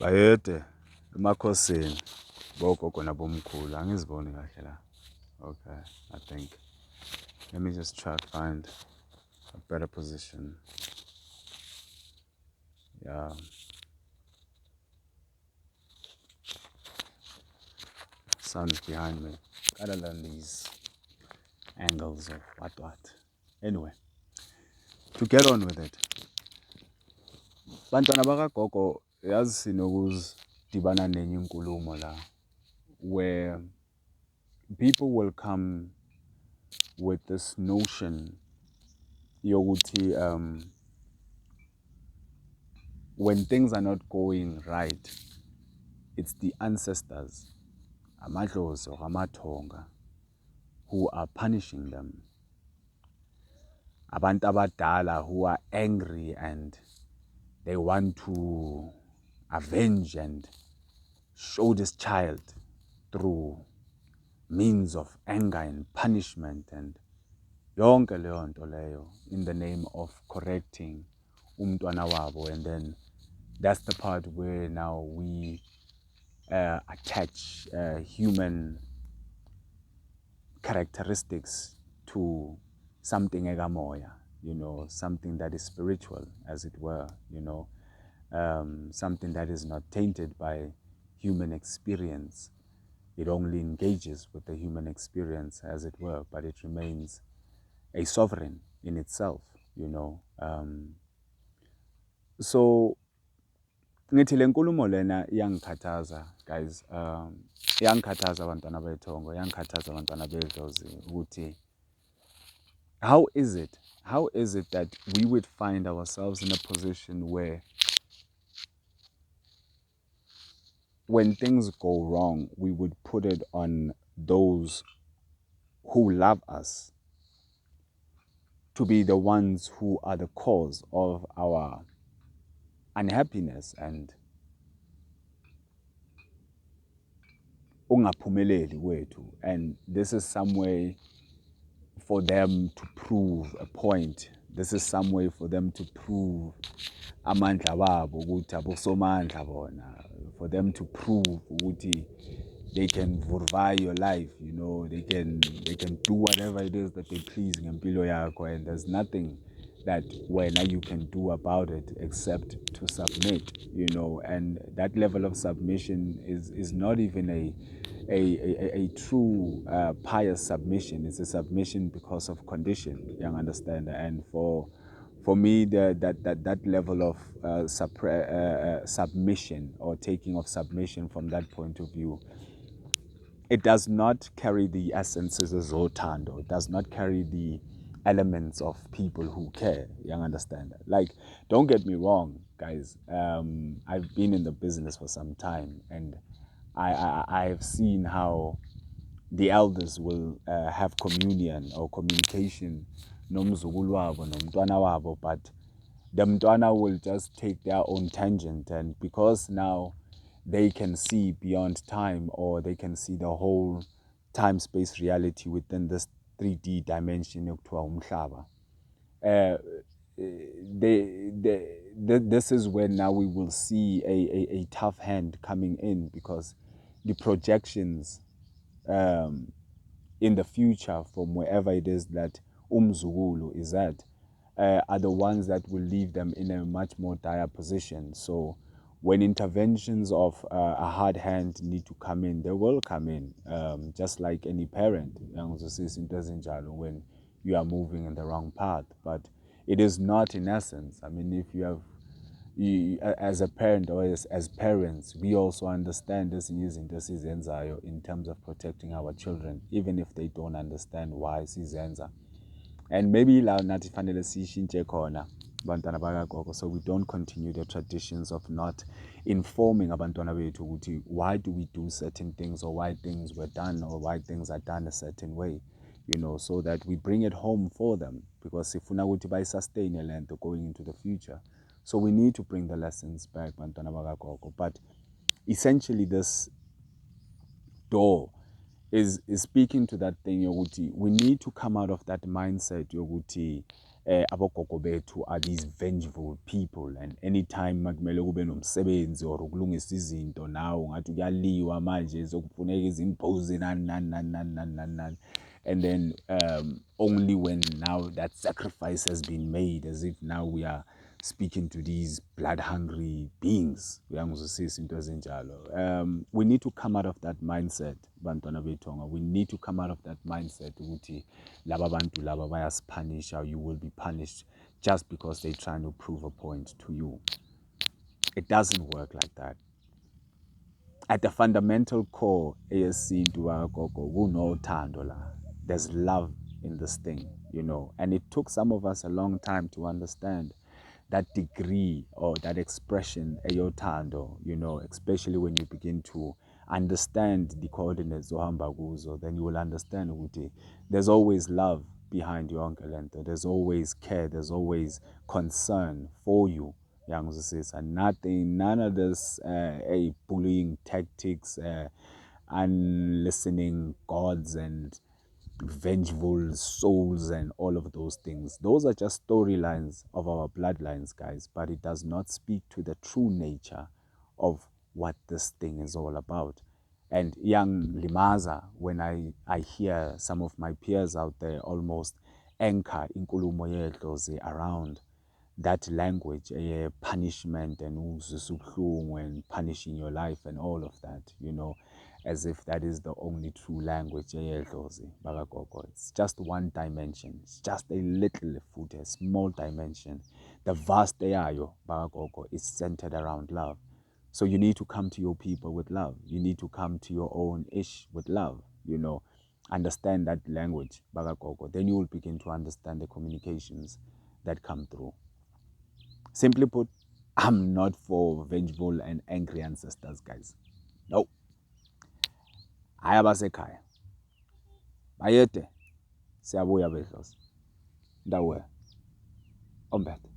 Bayede emakhosini bogogo nabomkhulu angiziboni kahle la. Okay, I think let me just try to find a better position. Yeah. Sun's behind me. Gotta learn these angles of what. Anyway, to get on with it. Bantwana bakagogo yazi sinokuzidibana nenye inkulumo la where people will come with this notion yokuthi when things are not going right, it's the ancestors, amadlozi or amathonga, who are punishing them. Abantu abadala who are angry and they want to avenge and show this child through means of anger and punishment and yonke leyo nto leyo in the name of correcting umntwana wabo. And then that's the part where now we attach human characteristics to something egamoya, something that is spiritual, as it were, something that is not tainted by human experience. It only engages with the human experience, as it were, but it remains a sovereign in itself, So ngithi le nkulumo lena iyangikhathaza, guys. Iyangikhathaza abantwana bethongo, iyangikhathaza abantwana bedlozi ukuthi how is it that we would find ourselves in a position where when things go wrong, we would put it on those who love us to be the ones who are the cause of our unhappiness and ungaphumeleli kwethu. And this is some way for them to prove a point. This is some way for them to prove amandla wabo ukuthi abosomandla bona, for them to prove ukuthi they can survive your life, they can do whatever it is that they please ngempilo yakho, and there's nothing that wena you can do about it except to submit, and that level of submission is not even a true pious submission. It's a submission because of condition, you understand? And for me, that level of submission or taking of submission from that point of view, it does not carry the essences of Zotando. It does not carry the elements of people who care, you understand? Like, don't get me wrong, guys. I've been in the business for some time, and I've seen how the elders will have communion or communication nomzukulu wabo nomntwana wabo, but the mntwana will just take their own tangent, and because now they can see beyond time, or they can see the whole time-space reality within this 3D dimension ekuthiwa umhlaba. This is when now we will see a tough hand coming in, because the projections in the future from wherever it is that umzukulu is at are the ones that will leave them in a much more dire position. So when interventions of a hard hand need to come in, they will come in, just like any parent, when you are moving in the wrong path. But it is not in essence. I mean, if you have, as a parent or as parents, we also understand this using this izenzayo in terms of protecting our children, even if they don't understand why sizenza. And maybe la nathi fanele sishintshe khona bantwana bakagogo, so we don't continue the traditions of not informing abantwana bethu ukuthi why do we do certain things, or why things were done, or why things are done a certain way, so that we bring it home for them, because sifuna ukuthi bayi-sustain le nto going into the future. So we need to bring the lessons back, bantwana bakagogo. But essentially this door is speaking to that thing yokuthi we need to come out of that mindset yokuthi abogogo bethu are these vengeful people, and anytime makumele kube nomsebenzi or ukulungisa izinto nawo ngathi kuyaliwa manje sokufuneka izimbuzi nani. And then only when now that sacrifice has been made, as if now we are speaking to these blood-hungry beings. We need to come out of that mindset, bantwana betonga. We need to come out of that mindset. Ukuthi laba bantu laba bayasipunish, or you will be punished just because they're trying to prove a point to you. It doesn't work like that. At the fundamental core, eyesintu akagogo kunothando la. There's love in this thing, and it took some of us a long time to understand that degree or that expression eyothando, especially when you begin to understand the coordinates ohamba kuzo, then you will understand ukuthi there's always love behind yonke lento. There's always care, there's always concern for you. And none of this bullying tactics, unlistening gods and vengeful souls and all of those things. Those are just storylines of our bloodlines, guys, but it does not speak to the true nature of what this thing is all about. And young limaza, when I hear some of my peers out there almost anchor inkulumo yedlozi around that language, punishment and and punishing your life and all of that, as if that is the only true language. It's just one dimension. It's just a little foot, a small dimension. The vast yayo is centered around love. So you need to come to your people with love. You need to come to your own ish with love, Understand that language, Then you will begin to understand the communications that come through. Simply put, I'm not for vengeful and angry ancestors, guys. No. Ayabasekhaya. Bayede. Siyabuya bedlozi. Ndawe. OmBethe.